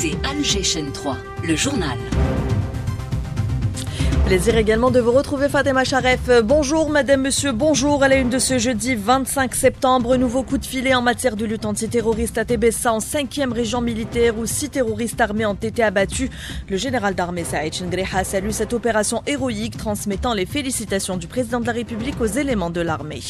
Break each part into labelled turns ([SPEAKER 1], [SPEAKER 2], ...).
[SPEAKER 1] écoutez Al-Jaysh 3, le journal.
[SPEAKER 2] Plaisir également de vous retrouver, Fatima Charef. Bonjour madame, monsieur, bonjour. À la une de ce jeudi 25 septembre, nouveau coup de filet en matière de lutte antiterroriste à Tébessa, en 5e région militaire où 6 terroristes armés ont été abattus. Le général d'armée Saïd Chengreha salue cette opération héroïque, transmettant les félicitations du président de la République aux éléments de l'armée.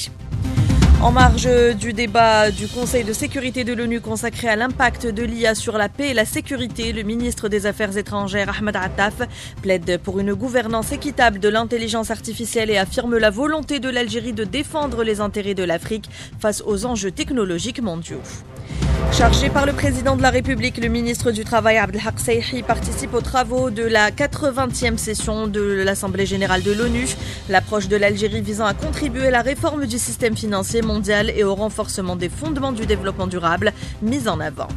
[SPEAKER 2] En marge du débat du Conseil de sécurité de l'ONU consacré à l'impact de l'IA sur la paix et la sécurité, le ministre des Affaires étrangères Ahmed Attaf plaide pour une gouvernance équitable de l'intelligence artificielle et affirme la volonté de l'Algérie de défendre les intérêts de l'Afrique face aux enjeux technologiques mondiaux. Chargé par le président de la République, le ministre du Travail Abdelhak Seihi participe aux travaux de la 80e session de l'Assemblée générale de l'ONU. L'approche de l'Algérie visant à contribuer à la réforme du système financier mondial et au renforcement des fondements du développement durable mise en avant.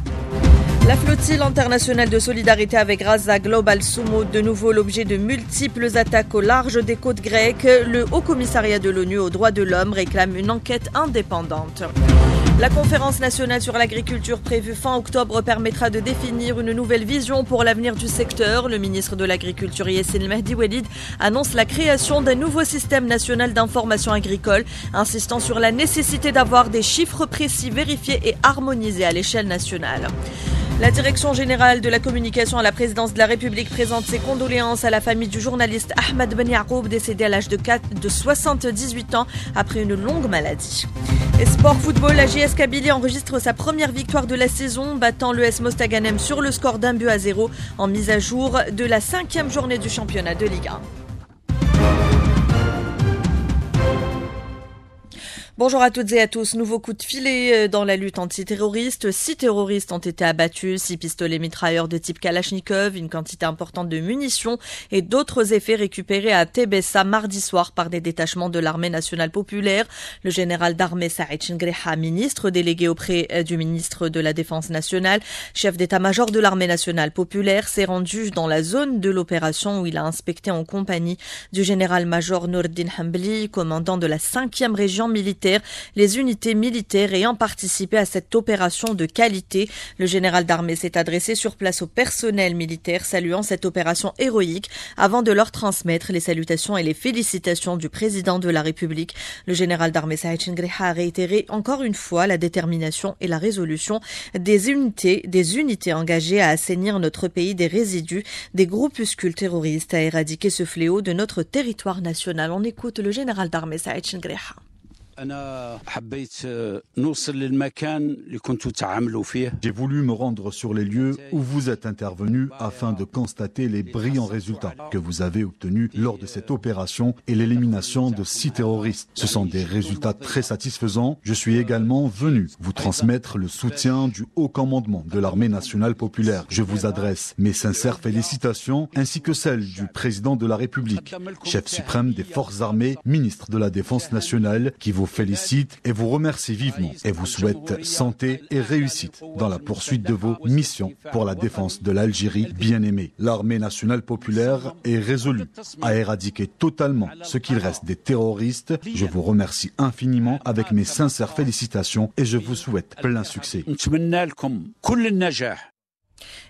[SPEAKER 2] La flottille internationale de solidarité avec Gaza Global Sumo, de nouveau l'objet de multiples attaques au large des côtes grecques. Le Haut Commissariat de l'ONU aux droits de l'homme réclame une enquête indépendante. La conférence nationale sur l'agriculture prévue fin octobre permettra de définir une nouvelle vision pour l'avenir du secteur. Le ministre de l'Agriculture Yassine Mehdi Walid annonce la création d'un nouveau système national d'information agricole, insistant sur la nécessité d'avoir des chiffres précis, vérifiés et harmonisés à l'échelle nationale. La direction générale de la communication à la présidence de la République présente ses condoléances à la famille du journaliste Ahmed Ben Yaroub, décédé à l'âge de 78 ans après une longue maladie. Et sport football, la JS Kabylie enregistre sa première victoire de la saison, battant l'ES Mostaganem sur le score d'1-0 en mise à jour de la 5e journée du championnat de Ligue 1. Bonjour à toutes et à tous. Nouveau coup de filet dans la lutte antiterroriste. 6 terroristes ont été abattus, 6 pistolets mitrailleurs de type Kalachnikov, une quantité importante de munitions et d'autres effets récupérés à Tébessa mardi soir par des détachements de l'armée nationale populaire. Le général d'armée Saïd Chengreha, ministre délégué auprès du ministre de la Défense nationale, chef d'état-major de l'armée nationale populaire, s'est rendu dans la zone de l'opération où il a inspecté en compagnie du général-major Nourdin Hambli, commandant de la 5e région militaire, les unités militaires ayant participé à cette opération de qualité. Le général d'armée s'est adressé sur place au personnel militaire, saluant cette opération héroïque avant de leur transmettre les salutations et les félicitations du président de la République. Le général d'armée Saïd Chengreha a réitéré encore une fois la détermination et la résolution des unités engagées à assainir notre pays des résidus des groupuscules terroristes, à éradiquer ce fléau de notre territoire national. On écoute le général d'armée Saïd Chengreha.
[SPEAKER 3] J'ai voulu me rendre sur les lieux où vous êtes intervenus afin de constater les brillants résultats que vous avez obtenus lors de cette opération et l'élimination de 6 terroristes. Ce sont des résultats très satisfaisants. Je suis également venu vous transmettre le soutien du haut commandement de l'armée nationale populaire. Je vous adresse mes sincères félicitations ainsi que celles du président de la République, chef suprême des forces armées, ministre de la Défense nationale, qui vous félicite et vous remercie vivement et vous souhaite santé et réussite dans la poursuite de vos missions pour la défense de l'Algérie bien-aimée. L'armée nationale populaire est résolue à éradiquer totalement ce qu'il reste des terroristes. Je vous remercie infiniment avec mes sincères félicitations et je vous souhaite plein succès.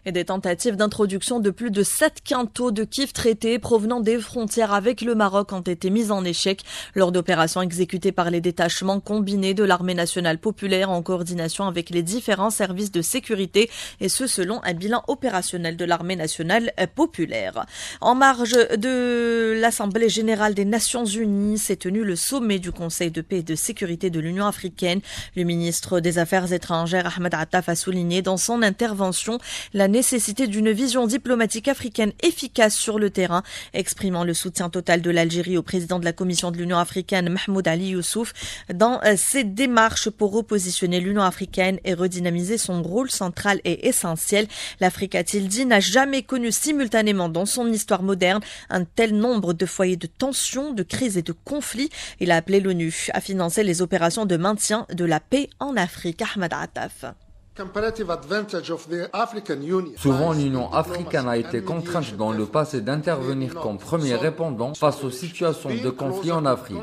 [SPEAKER 2] Et des tentatives d'introduction de plus de 7 quintaux de kifs traités provenant des frontières avec le Maroc ont été mises en échec lors d'opérations exécutées par les détachements combinés de l'armée nationale populaire en coordination avec les différents services de sécurité, et ce selon un bilan opérationnel de l'armée nationale populaire. En marge de l'Assemblée générale des Nations unies s'est tenu le sommet du Conseil de paix et de sécurité de l'Union africaine. Le ministre des Affaires étrangères Ahmed Attaf a souligné dans son intervention la nécessité d'une vision diplomatique africaine efficace sur le terrain, exprimant le soutien total de l'Algérie au président de la Commission de l'Union africaine, Mahmoud Ali Youssouf, dans ses démarches pour repositionner l'Union africaine et redynamiser son rôle central et essentiel. L'Afrique, a-t-il dit, n'a jamais connu simultanément dans son histoire moderne un tel nombre de foyers de tensions, de crises et de conflits. Il a appelé l'ONU à financer les opérations de maintien de la paix en Afrique. Ahmed Attaf.
[SPEAKER 4] Souvent, l'Union africaine a été contrainte dans le passé d'intervenir comme premier répondant face aux situations de conflit en Afrique.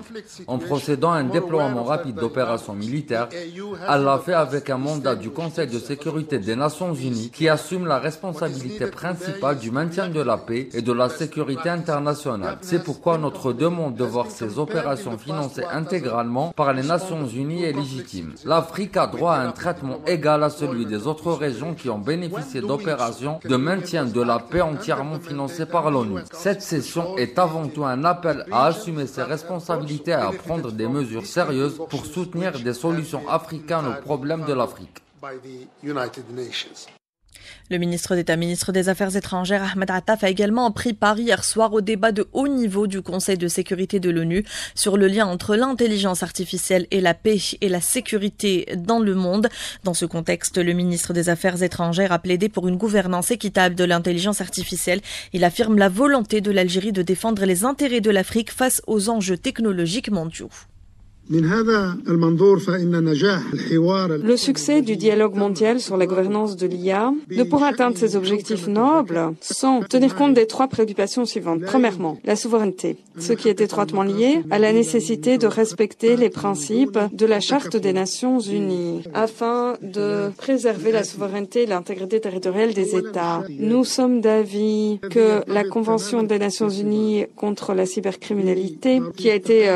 [SPEAKER 4] En procédant à un déploiement rapide d'opérations militaires, elle l'a fait avec un mandat du Conseil de sécurité des Nations Unies qui assume la responsabilité principale du maintien de la paix et de la sécurité internationale. C'est pourquoi notre demande de voir ces opérations financées intégralement par les Nations Unies est légitime. L'Afrique a droit à un traitement égal à celui des autres régions qui ont bénéficié d'opérations de maintien de la paix entièrement financées par l'ONU. Cette session est avant tout un appel à assumer ses responsabilités et à prendre des mesures sérieuses pour soutenir des solutions africaines aux problèmes de l'Afrique.
[SPEAKER 2] Le ministre d'État, ministre des Affaires étrangères, Ahmed Attaf, a également pris part hier soir au débat de haut niveau du Conseil de sécurité de l'ONU sur le lien entre l'intelligence artificielle et la paix et la sécurité dans le monde. Dans ce contexte, le ministre des Affaires étrangères a plaidé pour une gouvernance équitable de l'intelligence artificielle. Il affirme la volonté de l'Algérie de défendre les intérêts de l'Afrique face aux enjeux technologiques mondiaux.
[SPEAKER 5] Le succès du dialogue mondial sur la gouvernance de l'IA ne pourra atteindre ses objectifs nobles sans tenir compte des trois préoccupations suivantes. Premièrement, la souveraineté, ce qui est étroitement lié à la nécessité de respecter les principes de la Charte des Nations Unies afin de préserver la souveraineté et l'intégrité territoriale des États. Nous sommes d'avis que la Convention des Nations Unies contre la cybercriminalité, qui a été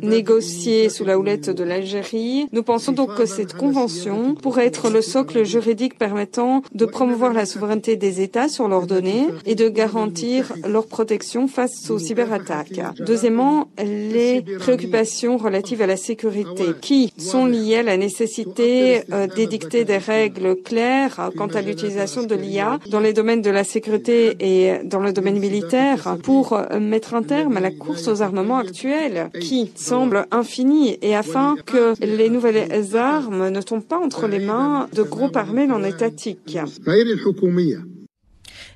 [SPEAKER 5] négociée sous la houlette de l'Algérie. Nous pensons donc que cette convention pourrait être le socle juridique permettant de promouvoir la souveraineté des États sur leurs données et de garantir leur protection face aux cyberattaques. Deuxièmement, les préoccupations relatives à la sécurité qui sont liées à la nécessité d'édicter des règles claires quant à l'utilisation de l'IA dans les domaines de la sécurité et dans le domaine militaire pour mettre un terme à la course aux armements actuelle qui semble infinie et afin que les nouvelles armes ne tombent pas entre les mains de groupes armés non étatiques.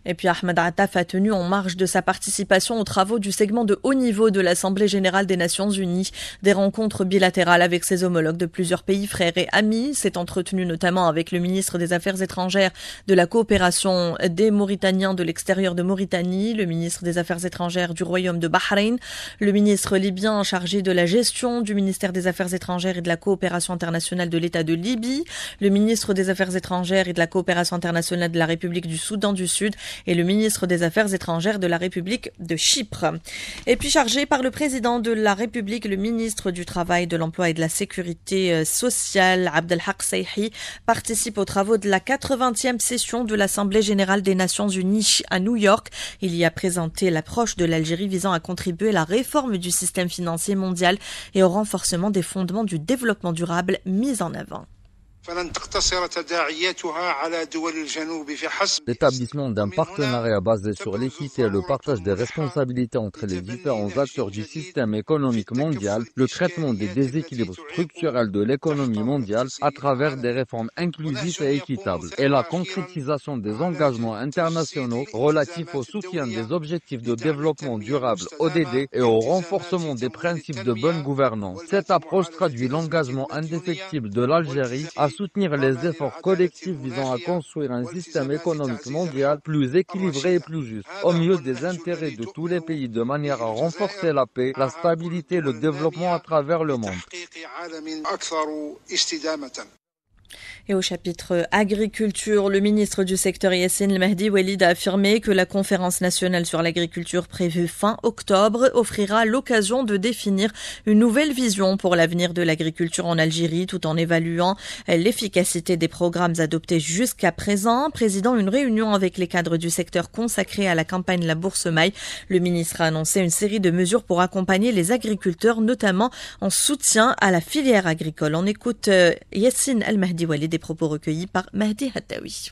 [SPEAKER 2] Et puis Ahmed Attaf a tenu en marge de sa participation aux travaux du segment de haut niveau de l'Assemblée générale des Nations unies des rencontres bilatérales avec ses homologues de plusieurs pays frères et amis. S'est entretenu notamment avec le ministre des Affaires étrangères de la coopération des Mauritaniens de l'extérieur de Mauritanie, le ministre des Affaires étrangères du Royaume de Bahreïn, le ministre libyen chargé de la gestion du ministère des Affaires étrangères et de la coopération internationale de l'État de Libye, le ministre des Affaires étrangères et de la coopération internationale de la République du Soudan du Sud et le ministre des Affaires étrangères de la République de Chypre. Et puis chargé par le président de la République, le ministre du Travail, de l'Emploi et de la Sécurité sociale, Abdelhak Seihi, participe aux travaux de la 80e session de l'Assemblée générale des Nations unies à New York. Il y a présenté l'approche de l'Algérie visant à contribuer à la réforme du système financier mondial et au renforcement des fondements du développement durable mis en avant.
[SPEAKER 4] L'établissement d'un partenariat basé sur l'équité et le partage des responsabilités entre les différents acteurs du système économique mondial, le traitement des déséquilibres structurels de l'économie mondiale à travers des réformes inclusives et équitables, et la concrétisation des engagements internationaux relatifs au soutien des objectifs de développement durable ODD et au renforcement des principes de bonne gouvernance. Cette approche traduit l'engagement indéfectible de l'Algérie à soutenir les efforts collectifs visant à construire un système économique mondial plus équilibré et plus juste, au mieux des intérêts de tous les pays de manière à renforcer la paix, la stabilité et le développement à travers le monde.
[SPEAKER 2] Et au chapitre agriculture, le ministre du secteur Yassine El-Mahdi Walid a affirmé que la conférence nationale sur l'agriculture prévue fin octobre offrira l'occasion de définir une nouvelle vision pour l'avenir de l'agriculture en Algérie tout en évaluant l'efficacité des programmes adoptés jusqu'à présent. Présidant une réunion avec les cadres du secteur consacrée à la campagne La Bourse Maille, le ministre a annoncé une série de mesures pour accompagner les agriculteurs, notamment en soutien à la filière agricole. On écoute Yassine El-Mahdi Walid, des propos recueillis par Mahdi Hattaoui.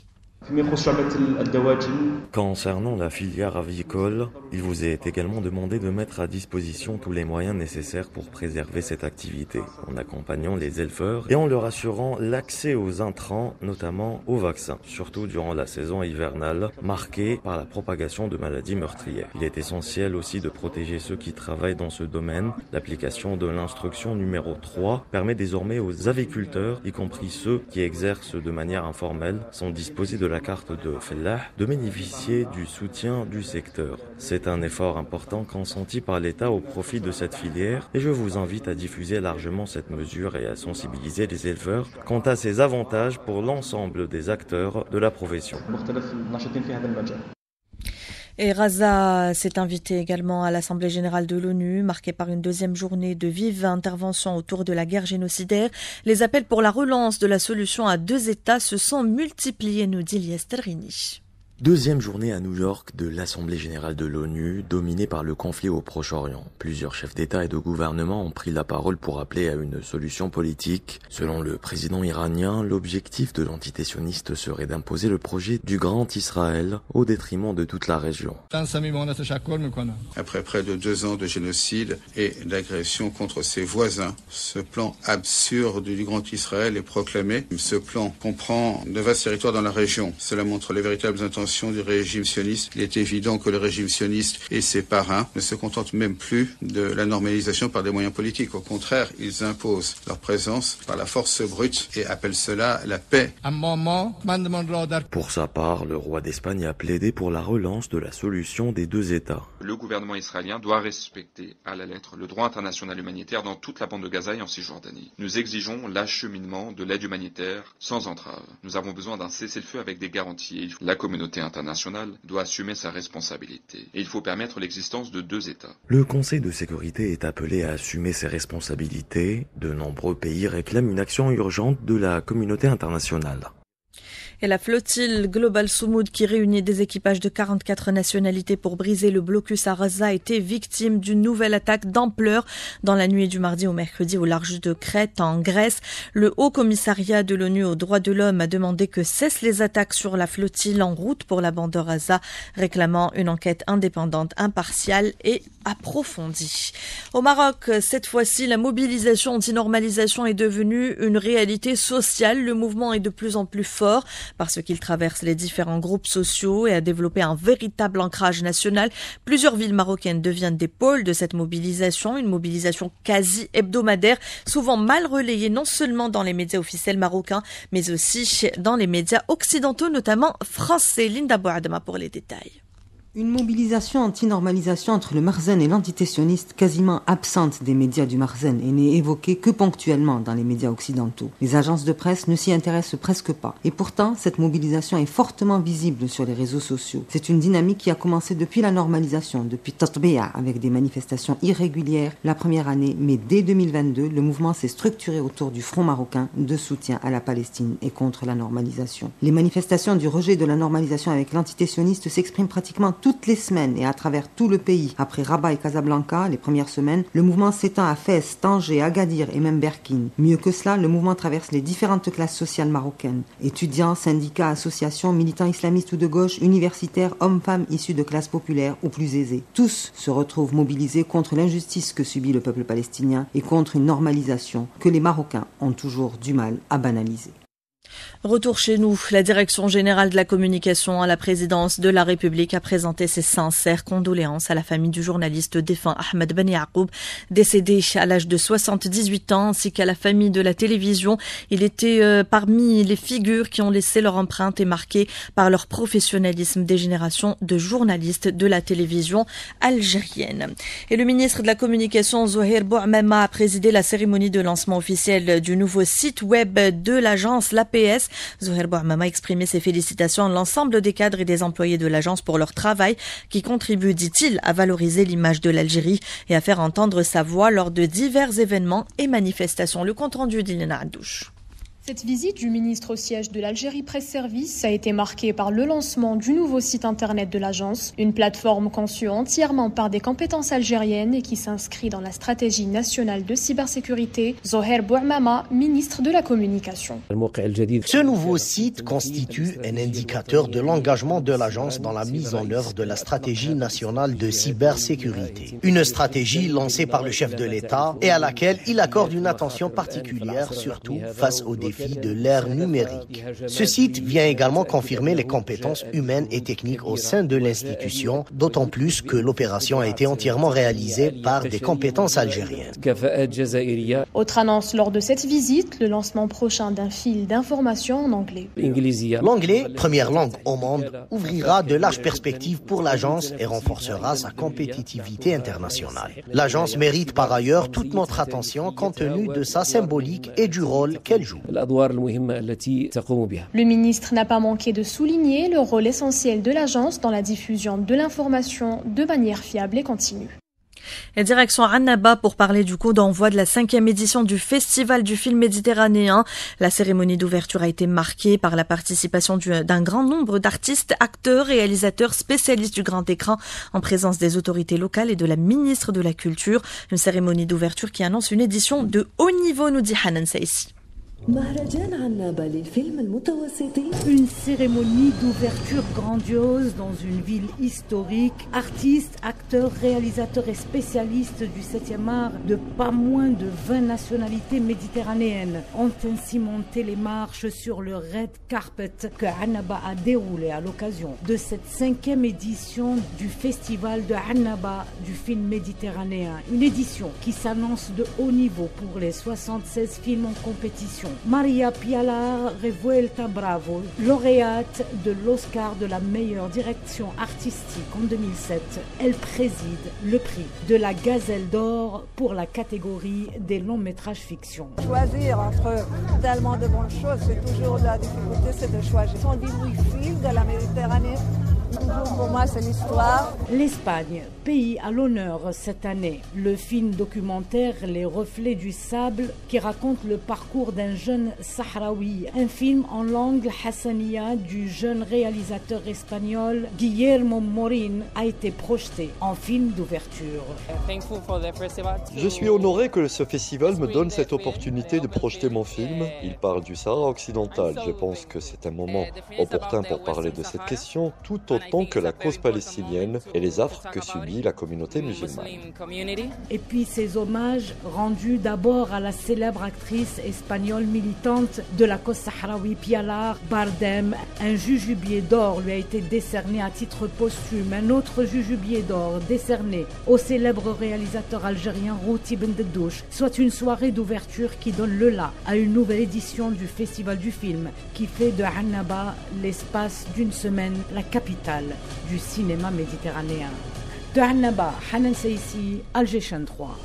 [SPEAKER 6] Concernant la filière avicole, il vous est également demandé de mettre à disposition tous les moyens nécessaires pour préserver cette activité, en accompagnant les éleveurs et en leur assurant l'accès aux intrants, notamment aux vaccins, surtout durant la saison hivernale, marquée par la propagation de maladies meurtrières. Il est essentiel aussi de protéger ceux qui travaillent dans ce domaine. L'application de l'instruction numéro 3 permet désormais aux aviculteurs, y compris ceux qui exercent de manière informelle, sans disposer de la carte de Fellah, de bénéficier du soutien du secteur. C'est un effort important consenti par l'État au profit de cette filière et je vous invite à diffuser largement cette mesure et à sensibiliser les éleveurs quant à ses avantages pour l'ensemble des acteurs de la profession.
[SPEAKER 2] Et Raza s'est invité également à l'Assemblée générale de l'ONU, marquée par une deuxième journée de vive intervention autour de la guerre génocidaire. Les appels pour la relance de la solution à 2 États se sont multipliés, nous dit Lies Terrini.
[SPEAKER 6] Deuxième journée à New York de l'Assemblée générale de l'ONU, dominée par le conflit au Proche-Orient. Plusieurs chefs d'État et de gouvernement ont pris la parole pour appeler à une solution politique. Selon le président iranien, l'objectif de l'entité sioniste serait d'imposer le projet du Grand Israël au détriment de toute la région.
[SPEAKER 7] Après près de 2 ans de génocide et d'agression contre ses voisins, ce plan absurde du Grand Israël est proclamé. Ce plan comprend de vastes territoires dans la région. Cela montre les véritables intentions du régime sioniste. Il est évident que le régime sioniste et ses parrains ne se contentent même plus de la normalisation par des moyens politiques. Au contraire, ils imposent leur présence par la force brute et appellent cela la paix.
[SPEAKER 6] Pour sa part, le roi d'Espagne a plaidé pour la relance de la solution des 2 États.
[SPEAKER 8] Le gouvernement israélien doit respecter à la lettre le droit international humanitaire dans toute la bande de Gaza et en Cisjordanie. Nous exigeons l'acheminement de l'aide humanitaire sans entrave. Nous avons besoin d'un cessez-le-feu avec des garanties. La communauté internationale doit assumer sa responsabilité. Et il faut permettre l'existence de 2 États.
[SPEAKER 6] Le Conseil de sécurité est appelé à assumer ses responsabilités. De nombreux pays réclament une action urgente de la communauté internationale.
[SPEAKER 2] Et la flottille Global Soumoud, qui réunit des équipages de 44 nationalités pour briser le blocus à Raza, a été victime d'une nouvelle attaque d'ampleur dans la nuit du mardi au mercredi au large de Crète, en Grèce. Le Haut Commissariat de l'ONU aux droits de l'homme a demandé que cessent les attaques sur la flottille en route pour la bande de Raza, réclamant une enquête indépendante, impartiale et approfondie. Au Maroc, cette fois-ci, la mobilisation anti-normalisation est devenue une réalité sociale. Le mouvement est de plus en plus fort parce qu'il traverse les différents groupes sociaux et a développé un véritable ancrage national. Plusieurs villes marocaines deviennent des pôles de cette mobilisation, une mobilisation quasi hebdomadaire, souvent mal relayée non seulement dans les médias officiels marocains, mais aussi dans les médias occidentaux, notamment français. Linda Bouadama pour les détails.
[SPEAKER 9] Une mobilisation anti-normalisation entre le Marzen et l'entité sioniste quasiment absente des médias du Marzen et n'est évoquée que ponctuellement dans les médias occidentaux. Les agences de presse ne s'y intéressent presque pas. Et pourtant, cette mobilisation est fortement visible sur les réseaux sociaux. C'est une dynamique qui a commencé depuis la normalisation, depuis Tatbiya, avec des manifestations irrégulières la première année. Mais dès 2022, le mouvement s'est structuré autour du Front marocain de soutien à la Palestine et contre la normalisation. Les manifestations du rejet de la normalisation avec l'entité sioniste s'expriment pratiquement toutes les semaines et à travers tout le pays. Après Rabat et Casablanca, les premières semaines, le mouvement s'étend à Fès, Tanger, Agadir et même Berkine. Mieux que cela, le mouvement traverse les différentes classes sociales marocaines. Étudiants, syndicats, associations, militants islamistes ou de gauche, universitaires, hommes-femmes issus de classes populaires ou plus aisées. Tous se retrouvent mobilisés contre l'injustice que subit le peuple palestinien et contre une normalisation que les Marocains ont toujours du mal à banaliser.
[SPEAKER 2] Retour chez nous, la Direction générale de la communication à la présidence de la République a présenté ses sincères condoléances à la famille du journaliste défunt Ahmed Ben Yacoub, décédé à l'âge de 78 ans, ainsi qu'à la famille de la télévision. Il était parmi les figures qui ont laissé leur empreinte et marqué par leur professionnalisme des générations de journalistes de la télévision algérienne. Et le ministre de la Communication, Zouhair Bouamama, a présidé la cérémonie de lancement officiel du nouveau site web de l'agence, l'APS. Zouhair Bouamama a exprimé ses félicitations à l'ensemble des cadres et des employés de l'agence pour leur travail qui contribue, dit-il, à valoriser l'image de l'Algérie et à faire entendre sa voix lors de divers événements et manifestations. Le compte rendu d'Ilena Adouche.
[SPEAKER 10] Cette visite du ministre au siège de l'Algérie Presse Service a été marquée par le lancement du nouveau site internet de l'agence, une plateforme conçue entièrement par des compétences algériennes et qui s'inscrit dans la stratégie nationale de cybersécurité. Zoher Bouamama, ministre de la Communication.
[SPEAKER 11] Ce nouveau site constitue un indicateur de l'engagement de l'agence dans la mise en œuvre de la stratégie nationale de cybersécurité. Une stratégie lancée par le chef de l'État et à laquelle il accorde une attention particulière, surtout face aux défis de l'ère numérique. Ce site vient également confirmer les compétences humaines et techniques au sein de l'institution, d'autant plus que l'opération a été entièrement réalisée par des compétences algériennes.
[SPEAKER 10] Autre annonce lors de cette visite, le lancement prochain d'un fil d'information en anglais.
[SPEAKER 11] L'anglais, première langue au monde, ouvrira de larges perspectives pour l'agence et renforcera sa compétitivité internationale. L'agence mérite par ailleurs toute notre attention compte tenu de sa symbolique et du rôle qu'elle joue.
[SPEAKER 10] Le ministre n'a pas manqué de souligner le rôle essentiel de l'agence dans la diffusion de l'information de manière fiable et continue.
[SPEAKER 2] Et direction Annaba pour parler du coup d'envoi de la 5e édition du Festival du film méditerranéen. La cérémonie d'ouverture a été marquée par la participation d'un grand nombre d'artistes, acteurs, réalisateurs, spécialistes du grand écran en présence des autorités locales et de la ministre de la Culture. Une cérémonie d'ouverture qui annonce une édition de haut niveau, nous dit Hanan Saïsi.
[SPEAKER 12] Une cérémonie d'ouverture grandiose dans une ville historique. Artistes, acteurs, réalisateurs et spécialistes du 7e art de pas moins de 20 nationalités méditerranéennes ont ainsi monté les marches sur le red carpet que Annaba a déroulé à l'occasion de cette 5e édition du Festival de Annaba du film méditerranéen. Une édition qui s'annonce de haut niveau pour les 76 films en compétition. Maria Pialar Revuelta Bravo, lauréate de l'Oscar de la meilleure direction artistique en 2007. Elle préside le prix de la Gazelle d'Or pour la catégorie des longs métrages fiction.
[SPEAKER 13] Choisir entre tellement de bonnes choses, c'est toujours la difficulté, c'est de choisir. 118 films de la Méditerranée. Pour moi, c'est l'histoire.
[SPEAKER 12] L'Espagne, pays à l'honneur cette année. Le film documentaire Les Reflets du Sable qui raconte le parcours d'un jeune Sahraoui. Un film en langue hassania du jeune réalisateur espagnol Guillermo Morín a été projeté en film d'ouverture.
[SPEAKER 14] Je suis honoré que ce festival me donne cette opportunité de projeter mon film. Il parle du Sahara occidental. Je pense que c'est un moment opportun pour parler de cette question, tout autant que la cause palestinienne et les affres que subit la communauté musulmane.
[SPEAKER 12] Et puis ces hommages rendus d'abord à la célèbre actrice espagnole militante de la cause sahraoui Pialar Bardem. Un jujubier d'or lui a été décerné à titre posthume. Un autre jujubier d'or décerné au célèbre réalisateur algérien Routi Bendeddouche. Soit une soirée d'ouverture qui donne le la à une nouvelle édition du Festival du film qui fait de Annaba l'espace d'une semaine la capitale du cinéma méditerranéen. De Annaba, Hanan Saïsi, Alger Chaîne 3.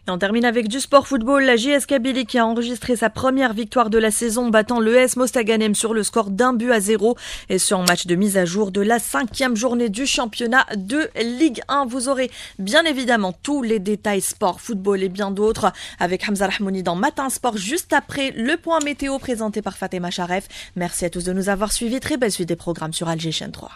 [SPEAKER 2] Et on termine avec du sport football. La JS Kabylie qui a enregistré sa première victoire de la saison battant l'ES Mostaganem sur le score d'1-0 et ce en match de mise à jour de la 5e journée du championnat de Ligue 1. Vous aurez bien évidemment tous les détails sport, football et bien d'autres avec Hamza Rahmouni dans Matin Sport juste après le point météo présenté par Fatema Charef. Merci à tous de nous avoir suivis. Très belle suite des programmes sur Alger Chaîne 3.